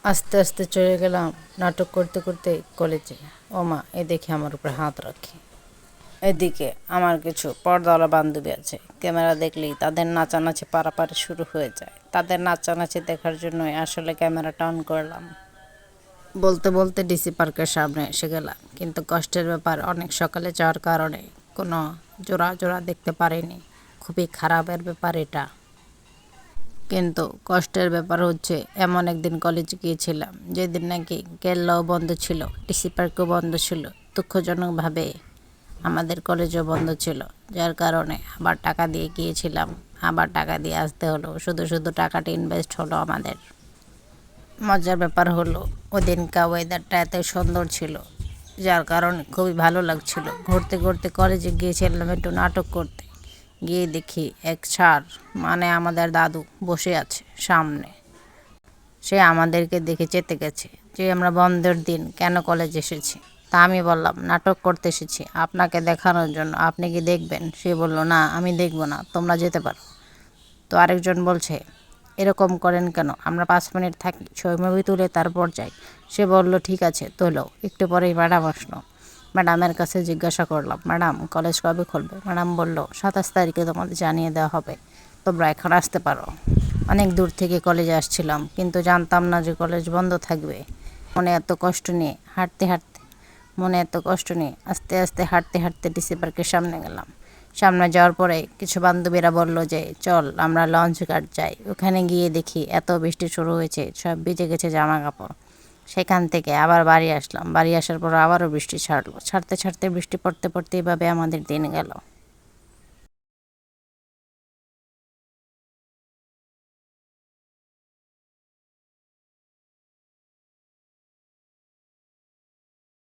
আস্তে আস্তে চলে গেলাম নাটক করতে করতে কলেজে। ওমা, এ দেখে আমার উপরে হাত রাখে। এদিকে আমার কিছু পর্দাওয়ালা বান্ধবী আছে, ক্যামেরা দেখলেই তাদের নাচানাচি পারাপারি শুরু হয়ে যায়। তাদের নাচানাচি দেখার জন্যই আসলে ক্যামেরাটা অন করলাম। বলতে বলতে ডিসি পার্কের সামনে এসে গেলাম, কিন্তু কষ্টের ব্যাপার অনেক সকালে যাওয়ার কারণে কোনো জোড়া জোড়া দেখতে পারিনি। খুবই খারাপের ব্যাপার এটা। কিন্তু কষ্টের ব্যাপার হচ্ছে, এমন একদিন কলেজে গিয়েছিলাম যেদিন নাকি কেল্লাও বন্ধ ছিল, ডিসি পার্কও বন্ধ ছিল। দুঃখজনকভাবে আমাদের কলেজও বন্ধ ছিল, যার কারণে আবার টাকা দিয়ে গিয়েছিলাম, আবার টাকা দিয়ে আসতে হলো। শুধু শুধু টাকাটা ইনভেস্ট হলো আমাদের। মজার ব্যাপার হলো, ওদিনকার ওয়েদারটা এত সুন্দর ছিল, যার কারণে খুবই ভালো লাগছিল। ঘুরতে ঘুরতে কলেজে গিয়েছিলাম একটু নাটক করতে। গিয়ে দেখি এক স্যার, মানে আমাদের দাদু, বসে আছে সামনে। সে আমাদেরকে দেখে চেতে গেছে যে আমরা বন্ধের দিন কেন কলেজে এসেছি। তা আমি বললাম, নাটক করতে এসেছি আপনাকে দেখানোর জন্য, আপনি কি দেখবেন? সে বলল, না আমি দেখব না, তোমরা যেতে পারো। তো আরেকজন বলছে, এরকম করেন কেন, আমরা 5 মিনিট থাকি, ছবি তুলে তারপর যাই। সে বলল, ঠিক আছে তোলো। একটু পরেই ম্যাডাম আসলো। ম্যাডামের কাছে জিজ্ঞাসা করলাম, ম্যাডাম কলেজ কবে খুলবে? ম্যাডাম বলল, 27 তারিখে তোমাদের জানিয়ে দেওয়া হবে, তোমরা এখন আসতে পারো। অনেক দূর থেকে কলেজে আসছিলাম, কিন্তু জানতাম না যে কলেজ বন্ধ থাকবে। মনে এত কষ্ট নিয়ে হাঁটতে হাঁটতে মনে এত কষ্ট নিয়ে আস্তে আস্তে হাঁটতে হাঁটতে ডিসি পার্কের সামনে গেলাম। সামনে যাওয়ার পরে কিছু বান্ধবীরা বলল যে চল আমরা লঞ্চ ঘাট যাই। ওখানে গিয়ে দেখি এত বৃষ্টি শুরু হয়েছে, সব ভিজে গেছে জামা কাপড়। সেখান থেকে আবার বাড়ি আসলাম। বাড়ি আসার পর আবারও বৃষ্টি ছাড়লো। ছাড়তে ছাড়তে বৃষ্টি পড়তে পড়তে এভাবে আমাদের দিন গেল।